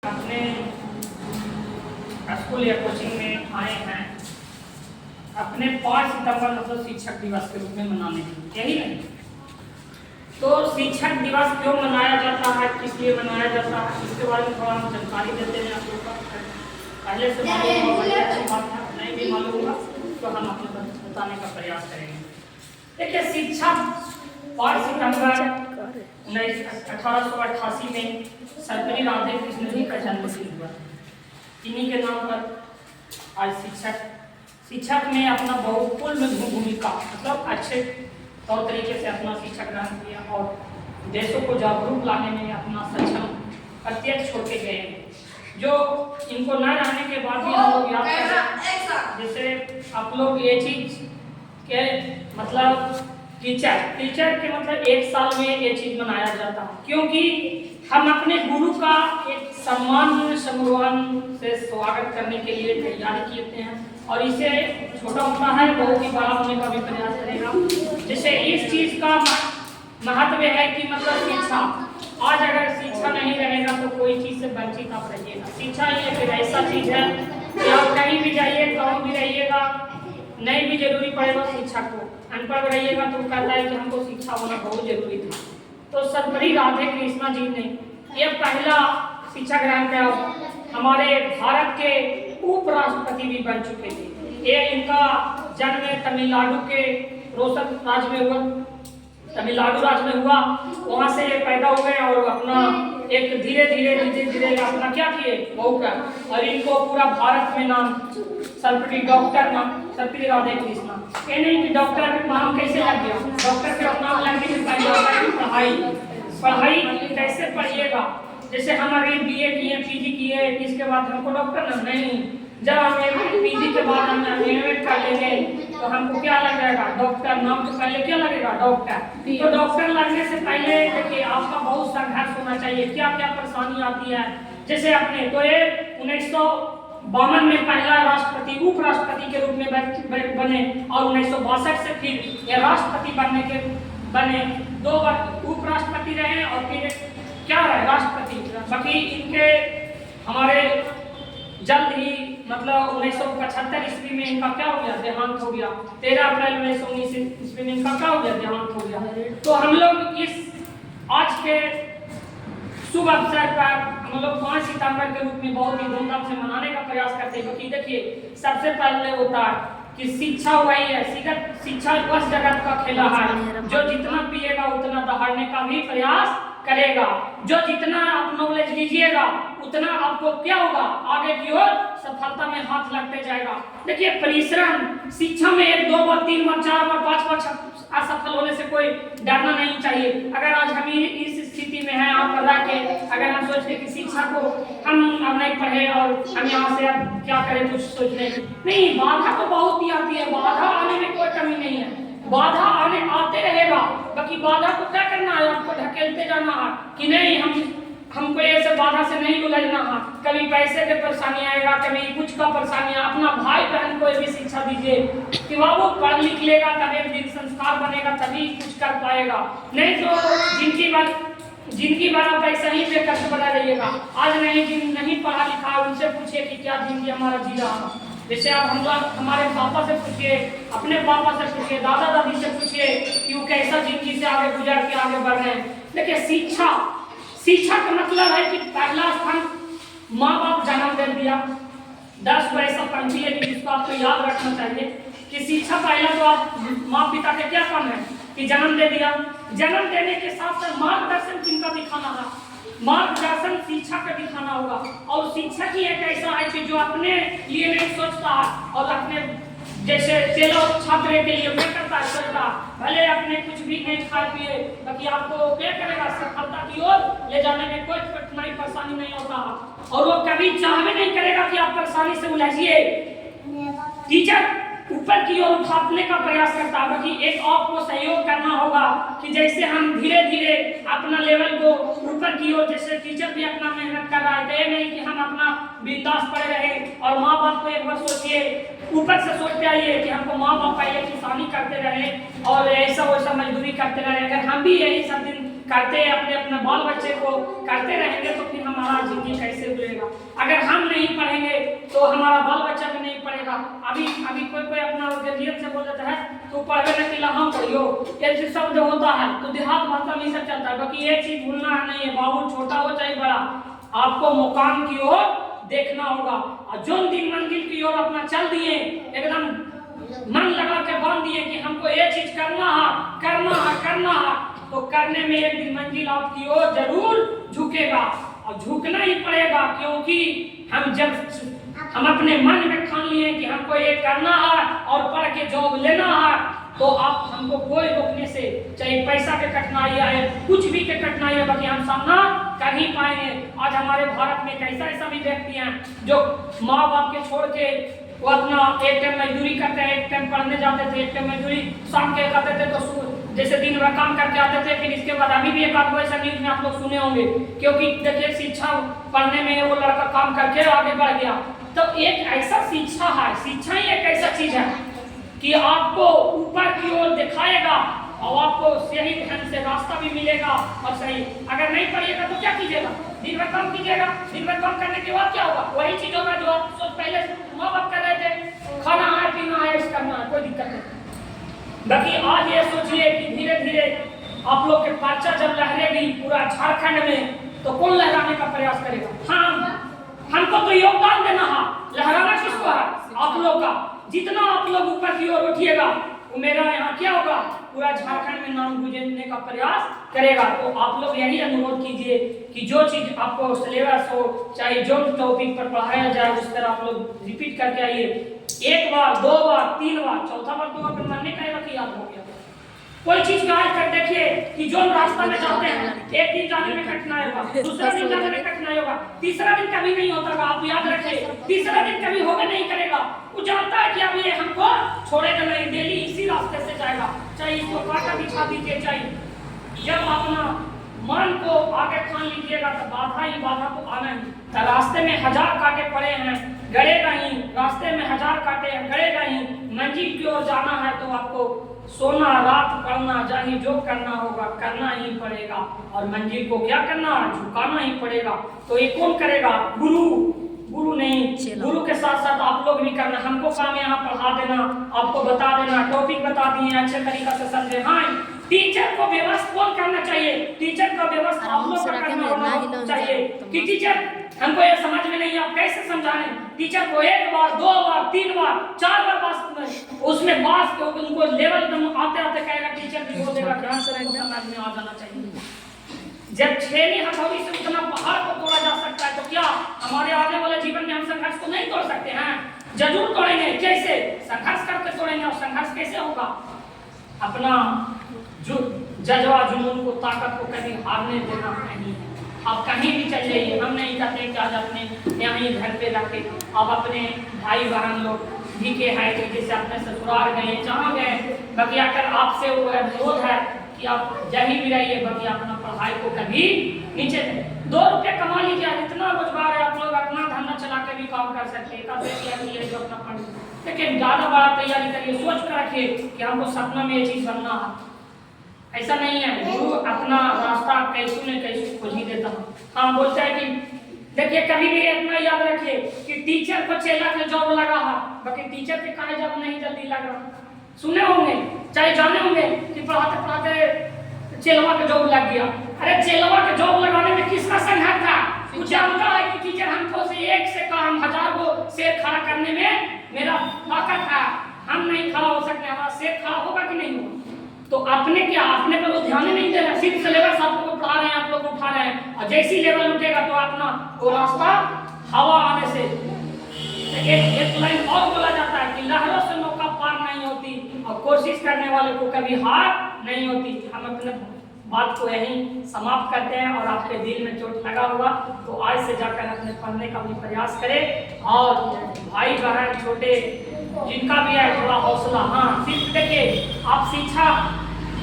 अपने स्कूल या कोचिंग में आए हैं अपने 5 सितंबर मतलब शिक्षक दिवस के रूप में मनाने के लिए, यही नहीं। तो शिक्षक दिवस क्यों मनाया जाता है, किस लिए मनाया जाता है, इसके बारे में थोड़ा हम जानकारी देते हैं आप लोगों को। पहले से मालूम होगा, अच्छी बात है, नहीं भी मालूम होगा तो हम आपको बताने का प्रयास करेंगे। देखिए, शिक्षक 5 सितंबर 1888 में सर्वपल्ली राधाकृष्णन जी का जन्मदिन हुआ। इन्हीं के नाम पर आज शिक्षक में अपना बहुपूर्ण भूमिका मतलब अच्छे तौर तरीके से अपना शिक्षा ग्रहण किया और देशों को जागरूक लाने में अपना सक्षम प्रत्यक्ष छोड़ के गए, जो इनको न रहने के बाद भी हम लोग याद करें। जैसे आप लोग ये चीज के मतलब टीचर के मतलब 1 साल में ये चीज मनाया जाता है, क्योंकि हम अपने गुरु का एक सम्मान सम्मान से स्वागत करने के लिए तैयारी किए हैं और इसे छोटा मोटा है बहुत ही बड़ा होने का भी प्रयास करेगा। जैसे इस चीज का महत्व है कि मतलब शिक्षा, आज अगर शिक्षा नहीं रहेगा तो कोई चीज से वंचित आप रहिएगा। शिक्षा ये फिर ऐसा चीज है कि आप कहीं भी जाइए, कहीं भी रहिएगा, नहीं भी जरूरी पड़ेगा शिक्षा को, अनपढ़ रहिएगा तो कहता है कि हमको शिक्षा होना बहुत जरूरी था। तो सर्वपल्ली राधाकृष्णन जी ने यह पहला शिक्षा ग्रहण किया। हमारे भारत के उपराष्ट्रपति भी बन चुके थे। ये इनका जन्म तमिलनाडु के रोहतक राज्य में हुआ, तमिलनाडु राज्य में हुआ। वहाँ से पैदा हुए और अपना एक धीरे धीरे अपना क्या किए बहु का, और इनको पूरा भारत में नाम सर्वपल्ली डॉक्टर नाम सर्वपल्ली राधाकृष्णन। ये नहीं कि डॉक्टर का नाम कैसे लग गया, डॉक्टर का नाम लगने के पहले पढ़ाई कैसे पढ़िएगा। जैसे हम अभी BA किए, PG किए, इसके बाद हमको डॉक्टर ना नहीं, जब हम PG के बाद हम MA कर लेंगे तो हमको क्या लगेगा डॉक्टर, नाम तो पहले क्या लगेगा डॉक्टर। तो डॉक्टर लगने से पहले देखिए आपका बहुत संघर्ष होना चाहिए, क्या क्या परेशानी आती है। जैसे अपने तो ये 1952 में पहला राष्ट्रपति उपराष्ट्रपति के रूप में बने और 1962 से फिर ये राष्ट्रपति बने 2 बार उपराष्ट्रपति रहे और फिर क्या रहे राष्ट्रपति। बाकी इनके हमारे जल्द ही मतलब 1975 ईस्वी में इनका क्या हो गया देहांत हो गया। 13 अप्रैल 1919 ईस्वी में इनका क्या हो गया देहांत हो गया। तो हम लोग इस आज के शुभ अवसर पर हम लोग 5 सितंबर के रूप में बहुत ही धूमधाम से मनाने का प्रयास करते हैं, क्योंकि देखिए सबसे पहले होता है कि शिक्षा वही है, शिक्षा उस जगत का खेला है जो जितना पिएगा उतना दहाड़ने का भी प्रयास करेगा, जो जितना आप नॉलेज लीजिएगा उतना आपको क्या होगा आगे की ओर सफलता में हाथ लगते जाएगा। देखिए परिश्रम शिक्षा में 1 2 बार 3 बार 4 बार 5 बार असफल होने से कोई डरना नहीं चाहिए। अगर आज हम इस स्थिति में हैं आप रह के अगर हम सोचते कि शिक्षा को हम अब नहीं पढ़े और हम यहाँ से अब क्या करें कुछ सोचने नहीं, बाधा तो बहुत ही आती है, बाधा आने में कोई कमी नहीं है, बाधा आते रहेगा। बाकी बाधा को क्या करना है, आपको ढकेलते जाना है कि नहीं हमको ऐसे बाधा से नहीं उलझना है। कभी पैसे के परेशानी आएगा, कभी कुछ का परेशानी, अपना भाई बहन को भी शिक्षा दीजिए कि बाबू पढ़ लिख लेगा तब एक दिन संस्कार बनेगा तभी कुछ कर पाएगा, नहीं तो जिंदगी भर आप ऐसा ही बेकस बना रहिएगा। आज नहीं पढ़ा लिखा उनसे पूछिए कि क्या जिंदगी हमारा जी रहा है। जैसे आप हम लोग हमारे पापा से पूछिए, अपने पापा से पूछिए, दादा दादी से पूछिए कि वो कैसा जिंदगी से आगे गुजर के आगे बढ़ रहे हैं। देखिए शिक्षा का मतलब है कि पहला स्थान माँ बाप जन्म दे दिया। 10 को ऐसा पंक्ति है कि जिसको आपको याद रखना चाहिए कि शिक्षा पहला तो आप माँ पिता के क्या काम है कि जन्म दे दिया। जन्म देने के साथ साथ मार्गदर्शन किनका दिखाना है, मार्गदर्शन शिक्षा का दिखाना होगा। और शिक्षक ही एक ऐसा है कि जो अपने लिए नहीं सोचता और अपने जैसे चलो छात्र के लिए क्या करता है सोचता, भले अपने कुछ भी नहीं खा पिए बाकी आपको क्या करेगा सफलता की ओर ले जाने में कोई कठिनाई परेशानी नहीं होता और वो कभी चाहवे नहीं करेगा कि आप परेशानी से उलझिए। टीचर ऊपर की ओर उठाने का प्रयास करता है, बाकी एक आपको सहयोग करना होगा कि जैसे हम धीरे धीरे अपना लेवल को ऊपर की ओर, जैसे टीचर भी अपना मेहनत कर रहा है, तो नहीं कि हम अपना बिंदास पड़े रहे। और माँ बाप को एक बार सोचिए, ऊपर से सोचते आइए कि हमको माँ बाप पहले किसानी करते रहे और ऐसा वैसा मजदूरी करते रहे। अगर हम भी यही सब दिन करते अपने बाल बच्चे को करते रहेंगे तो फिर हमारा जिंदगी कैसे तो हमारा बाल बच्चा भी नहीं पढ़ेगा। अभी अभी कोई अपना गार्जियन से बोल देता है तो पढ़वे न कि हम पढ़ियो, ये चीज शब्द होता है तो देहात भाषा में सब चलता है। बाकी ये चीज भूलना नहीं है, बाबू छोटा हो चाहे बड़ा, आपको मुकाम की ओर देखना होगा। और जो दिन मंजिल की ओर अपना चल दिए, एकदम मन लगा के बांध दिए कि हमको ये चीज करना है करना है करना है, तो करने में एक दिन मंजिल आपकी ओर जरूर झुकेगा और झुकना ही पड़ेगा। क्योंकि हम अपने मन में ठान लिए कि हमको ये करना है और पढ़ के जॉब लेना है, तो आप हमको कोई रोकने से, चाहे पैसा के कठिनाई आए, कुछ भी के कठिनाई है, बाकी हम सामना कर ही पाएंगे। आज हमारे भारत में ऐसा भी व्यक्ति हैं जो माँ बाप के छोड़ के वो अपना एक टाइम मजदूरी करते हैं, एक टाइम पढ़ने जाते थे, एक टाइम मजदूरी शाम के करते थे, तो जैसे दिन भर काम करके आते थे, फिर इसके बाद अभी भी एक आध ऐसा न्यूज में आप लोग सुने होंगे। क्योंकि देखिए शिक्षा पढ़ने में वो लड़का काम करके आगे बढ़ गया। तो एक ऐसा शिक्षा है, शिक्षा ही एक ऐसा चीज है कि आपको ऊपर की ओर दिखाएगा और आपको सही ढंग से रास्ता भी मिलेगा। और सही अगर नहीं पढ़िएगा तो क्या कीजिएगा, दिन भर काम कीजिएगा, दिन भर काम करने के बाद क्या होगा, वही चीज होगा जो आप पहले माँ बाप कर रहे थे, खाना है पीना है ऐसा करना है, कोई दिक्कत नहीं। बाकी आज ये सोचिए कि धीरे धीरे आप लोग के पर्चा जब लहरेगी पूरा झारखंड में, तो कौन लहराने का प्रयास करेगा? हमको तो योगदान देना है, लहराना किसको है? आप लोग का। जितना आप लोग ऊपर की ओर उठिएगा, वो मेरा यहाँ क्या होगा, पूरा झारखंड में नाम गुजरने का प्रयास करेगा। तो आप लोग यही अनुरोध कीजिए कि जो चीज आपको सिलेबस हो, चाहे जो टॉपिक पर पढ़ाया जाए, उस तरह आप लोग रिपीट करके आइए। एक बार, दो बार, तीन बार, चौथा बार तो अपन मन नहीं कहेगा कि याद हो गया। कोई चीज का आज कर देखिए कि जो रास्ता में जाते हैं, एक दिन जाने में कठिनाई होगा, दूसरा दिन जाने में कठिनाई होगा, तीसरा दिन कभी नहीं होता। आप याद रखिए, तीसरा दिन कभी होगा नहीं करेगा। वो जानता है कि अब ये हमको छोड़ेगा नहीं, डेली इसी रास्ते से जाएगा, चाहे इसको कांटा बिछा दीजिए, चाहे जब अपना मन को आगे ठान लीजिएगा तो बाधा ही बाधा को आना ही। तो रास्ते में हजार कांटे पड़े हैं, गड़ेगा ही, रास्ते में हजार कांटे हैं, गड़ेगा ही। मंजिल की ओर जाना है तो आपको सोना रात पढ़ना, चाहे जो करना होगा करना ही पड़ेगा। और मंजिल को क्या करना, झुकाना ही पड़ेगा। तो ये कौन करेगा? गुरु नहीं, गुरु के साथ साथ आप लोग भी करना। हमको काम यहाँ पढ़ा देना, आपको बता देना, टॉपिक बता दिए, अच्छे तरीका से समझे। हाँ, टीचर को व्यवस्था कौन करना चाहिए? टीचर का व्यवस्था आप लोग का करना होना चाहिए कि टीचर हमको ये समझ में नहीं, आप कैसे समझाएं? टीचर को एक बार, दो बार, तीन बार, चार बार बात उसमें बात उनको लेवल आते आते कहेगा, टीचर भी बोलेगा, ध्यान से समझ में आ जाना चाहिए। जब छेनी हथौड़ी से उतना पहाड़ को तोड़ा जा सकता है, तो क्या हमारे आने वाले जीवन में हम संघर्ष को नहीं तोड़ सकते हैं? जरूर तोड़ेंगे। कैसे? संघर्ष करके तोड़ेंगे। और संघर्ष कैसे होगा? अपना जो जज्बा, जुनून को, ताकत को कभी हारने देना नहीं है। आप कहीं भी चल जाइए, हम नहीं चाहते कि आज अपने यहाँ घर पे रखे, आप अपने भाई बहन लोग भी के हैं कि जैसे अपने ससुराल गए, जहाँ गए, बाकी आकर आपसे वो अनुरोध है कि आप जहीं भी रहिए, बाकी अपना पढ़ाई को कभी नीचे 2 रुपये कमा लीजिए। इतना रोजगार है, आप लोग अपना धंधा चला के भी काम कर सकते हैं। जो अपना पढ़, लेकिन ज़्यादा बड़ा तैयारी करिए, सोच कर रखिए कि हमको सपना में ये चीज़ बनना है। ऐसा नहीं है, गुरु अपना रास्ता कैसे न कैसे खोज ही देता है। हाँ, बोलता है कि देखिए, कभी भी इतना याद रखिए कि टीचर को चेला के जॉब लगा है, बाकी टीचर के काहे जॉब नहीं जल्दी लग रहा। सुने होंगे, चाहे जाने होंगे कि पढ़ाते पढ़ाते चेलवा के जॉब लग गया। अरे चेलवा के जॉब लगाने में किसका संघर्ष था? वो जानता है कि टीचर हमको से एक से काम 1000 को शेर खड़ा करने में मेरा ताकत है, हम नहीं खड़ा हो सकते, हमारा शेर खड़ा होगा कि नहीं होगा। तो अपने क्या, अपने पर वो ध्यान नहीं दे रहा, सिर्फ सिलेबस आप लोग को पढ़ा रहे हैं, आप लोग को उठा रहे हैं, और जैसी लेवल उठेगा तो अपना वो रास्ता हवा आने से। एक लाइन और बोला जाता है कि लहरों से नौका पार नहीं होती और कोशिश करने वाले को कभी हार नहीं होती। हम अपने बात को यहीं समाप्त करते हैं। और आपके दिल में चोट लगा होगा तो आज से जाकर अपने पढ़ने का भी प्रयास करें। और भाई बहन छोटे जिनका भी है थोड़ा हौसला। हाँ, सिर्फ देखिए, आप शिक्षा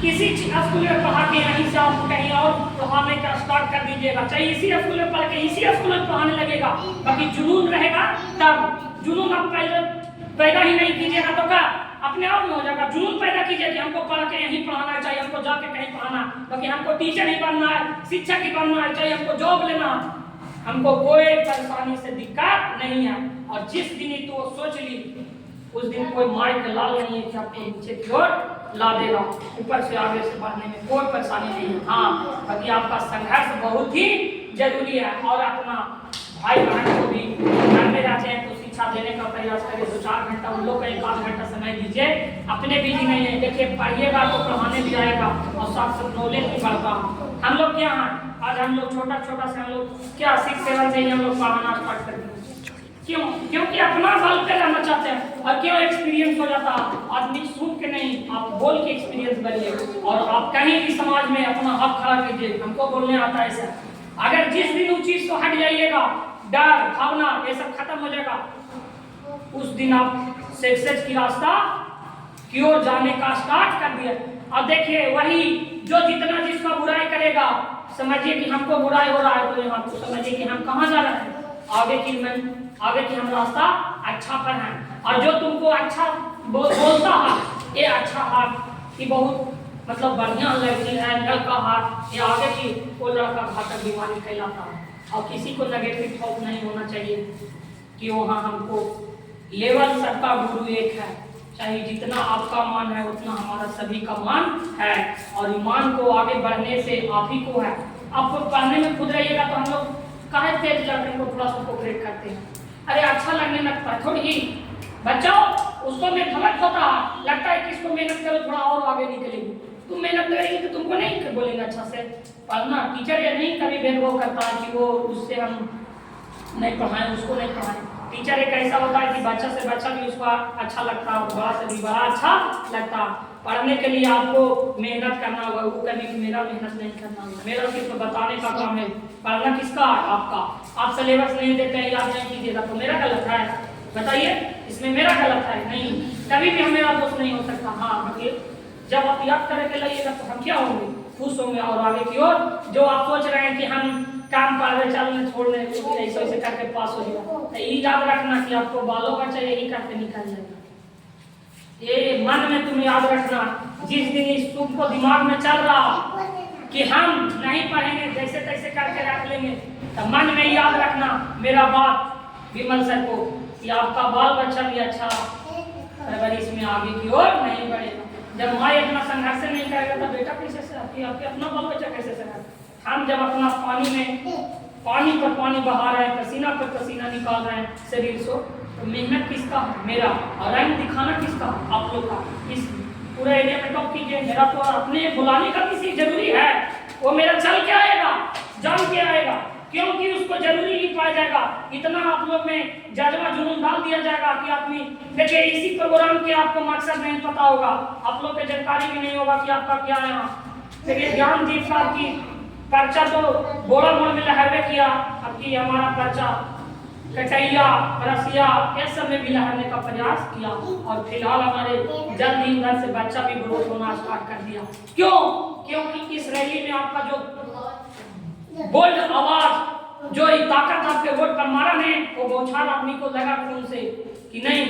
किसी स्कूल में पढ़ा के यहीं से आप कहीं और पढ़ाने का स्टार्ट कर दीजिएगा, चाहे इसी स्कूल में पढ़ के इसी स्कूल में पढ़ाने लगेगा, बाकी जुनून रहेगा तब। जुनून आप पैदा ही नहीं कीजिएगा तो क्या अपने आप में हो जाएगा। जुनून पैदा कीजिए कि हमको पढ़ के यहीं पढ़ाना चाहिए, हमको जाके कहीं पढ़ाना, बाकी हमको टीचर ही बनना है, शिक्षक ही बनना है, चाहे हमको जॉब लेना, हमको कोई परेशानी से दिक्कत नहीं है। और जिस दिन ही तो सोच ली उस दिन कोई मार के लाल नहीं है कि आपको नीचे की ओर ला देगा, ऊपर से आगे से बढ़ने में कोई परेशानी नहीं है। हाँ, बाकी आपका संघर्ष बहुत ही जरूरी है। और अपना भाई बहन को भी घर में जाते हैं तो शिक्षा देने का प्रयास करें। 2-4 घंटा उन लोग का 1-8 घंटा समय दीजिए। अपने बिजी नहीं है, देखिए पढ़िएगा तो पढ़ाने भी आएगा और साथ साथ नॉलेज भी बढ़ता। हम लोग क्या हैं, आज हम लोग छोटा से हम लोग क्या 6-7 से ही हम लोग पढ़ाना स्टार्ट कर दिए। क्यों? क्योंकि अपना बल पे रहना चाहते हैं। और क्यों एक्सपीरियंस हो जाता है, आदमी सुन के नहीं, आप बोल के एक्सपीरियंस बनिए। और आप कहीं भी समाज में अपना हक खड़ा कीजिए। हमको बोलने आता है ऐसा। अगर जिस दिन उस चीज को हट जाइएगा, डर भावना ये सब खत्म हो जाएगा, उस दिन आप सक्सेस की रास्ता की ओर जाने का स्टार्ट कर दिया। अब देखिए वही जो जितना जिसका बुराई करेगा, समझिए कि हमको बुराई हो रहा है, तो यहाँ तो समझिए कि हम कहाँ जा रहे हैं, आगे की हम रास्ता अच्छा पर हैं। और जो तुमको अच्छा बोलता है, ये अच्छा है, ये बहुत मतलब बढ़िया लड़की है, लड़का है, ये आगे की वो लड़का घातक बीमारी फैलाता है। और किसी को नेगेटिव थॉट नहीं होना चाहिए कि वहाँ हमको लेवल सबका गुरु एक है। चाहे जितना आपका मान है उतना हमारा सभी का मान है। और ईमान को आगे बढ़ने से आप ही को है। आपको पढ़ने में खुद रहिएगा तो हम लोग काहे तेज लड़के को थोड़ा सा कोऑपरेट करते हैं। अरे अच्छा लगने लगता है थोड़ी ही बच्चों, उसको में गलत होता है, लगता है कि इसको मेहनत करो थोड़ा और आगे निकलेगी। तुम मेहनत करेगी तो तुमको नहीं बोलेंगे अच्छा से पढ़ना। टीचर ये नहीं कभी भेदभाव करता है कि वो उससे हम नहीं पढ़ाएं, उसको नहीं पढ़ाएं। टीचर एक ऐसा होता है कि बच्चा से बच्चा भी उसको अच्छा लगता है, बड़ा से भी बड़ा अच्छा लगता है। पढ़ने के लिए आपको मेहनत करना होगा, वो कभी कि मेरा मेहनत नहीं करना होगा, मेरा सिर्फ बताने का काम है। पढ़ना किसका है? आपका। आप सिलेबस नहीं देते हैं, याद नहीं कीजिएगा तो मेरा गलत है? बताइए, इसमें मेरा गलत है? नहीं, कभी भी मेरा दोस्त नहीं हो सकता। हाँ, जब आप याद करके लाइएगा तो हम क्या होंगे? खुश होंगे। और आगे की ओर जो आप सोच रहे हैं कि हम काम पावे चलने छोड़ने ऐसे ऐसे करके पास हो जाएगा, तो ये याद रखना कि आपको बालों बच्चा यही करके निकल जाएगा। ये मन में तुम याद रखना, जिस दिन इस तुमको दिमाग में चल रहा कि हम नहीं पढ़ेंगे, जैसे तैसे करके रख लेंगे, तो मन में याद रखना मेरा बात विमल सर को कि आपका बाल बच्चा भी अच्छा परवरिश में आगे की ओर नहीं बढ़ेगा। जब माँ अपना संघर्ष नहीं करेगा तो बेटा कैसे से आपके अपना बाल बच्चा कैसे से? हम जब अपना पानी पर पानी बहा रहे हैं, पसीना पर पसीना निकाल रहे हैं शरीर से, तो मेहनत किसका? मेरा। और रंग दिखाना किसका? आप लोग का। इस पूरे एरिया में टॉप कीजिए। मेरा तो अपने बुलाने का किसी जरूरी है, वो मेरा चल के आएगा, जम के आएगा, क्योंकि उसको जरूरी ही पाया जाएगा। इतना आप लोग में जज्बा जुनून डाल दिया जाएगा कि आदमी देखिए इसी प्रोग्राम के आपको मकसद नहीं पता होगा, आप लोग को जानकारी भी नहीं होगा कि आपका क्या है। देखिए ज्ञानदीप साहब की पर्चा तो बोड़ा मोड़ में लहरवे किया, अब की हमारा पर्चा कटैया रसिया ये सब में भी लहरने का प्रयास किया। और फिलहाल हमारे जल्द ही उधर से बच्चा भी ग्रोथ होना स्टार्ट कर दिया। क्यों? क्योंकि इस रैली में आपका जो बोल्ड आवाज, जो ताकत आपके वोट पर मारा है, वो बौछार आदमी को लगा खून से कि नहीं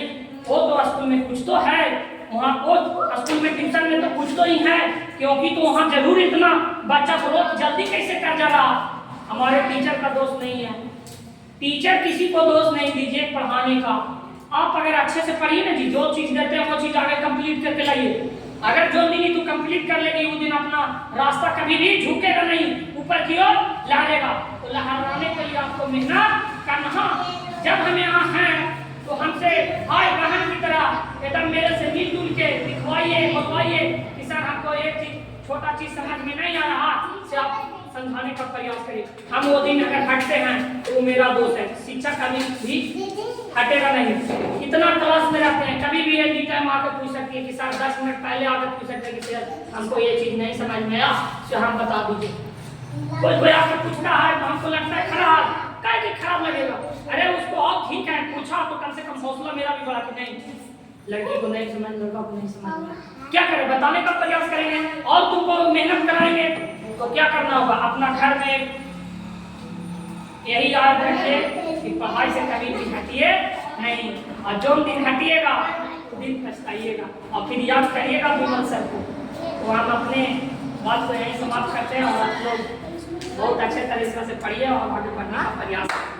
वो तो स्कूल में कुछ तो है, वहाँ को स्कूल में ट्यूशन में तो कुछ तो ही है, क्योंकि तो वहाँ जरूर इतना बच्चा ग्रोथ जल्दी कैसे कर जा रहा। हमारे टीचर का दोष नहीं है, टीचर किसी को दोष नहीं दीजिए पढ़ाने का। आप अगर अच्छे से पढ़िए ना जी, जो चीज देते हैं वो चीज आगे कंप्लीट करके लाइए। अगर जो दिन तू कंप्लीट कर लेगी वो दिन अपना रास्ता कभी भी झुकेगा नहीं, ऊपर की ओर लहरेगा। तो लहराने के लिए आपको मेहनत करना। जब हम यहाँ हैं तो हमसे भाई बहन की तरह एकदम मेरे से मिलजुल के दिखवाइए, बताइए कि सर हमको एक चीज छोटा चीज समझ में नहीं आ रहा से आप समझाने का प्रयास करिए। हम वो दिन अगर हटते हैं तो वो मेरा दोष है, शिक्षक कभी भी हटेगा नहीं। इतना क्लास में रहते हैं, कभी भी एनी टाइम आकर पूछ सकती है कि सर 10 मिनट पहले आकर पूछ सकते हैं कि सर हमको ये चीज नहीं समझ में आया, तो हम बता दीजिए। कोई आकर पूछता है तो हमको लगता है खराब, क्या कि खराब लगेगा। अरे उसको और ठीक है, पूछा तो कम से कम हौसला मेरा भी बढ़ा कि नहीं लड़की को नहीं समझ, लड़का को नहीं समझ, क्या करें बताने का प्रयास करेंगे और तुमको मेहनत कराएंगे। तो क्या करना होगा, अपना घर में यही याद रखिए कि पढ़ाई से कभी भी हटिए नहीं, और जो दिन हटिएगा तो दिन पछताइएगा। और फिर याद करिएगा विमल सर को। तो हम अपने बात को यहीं समाप्त करते हैं और आप लोग बहुत अच्छे तरीके से पढ़िए और आगे बढ़ने का प्रयास करिए।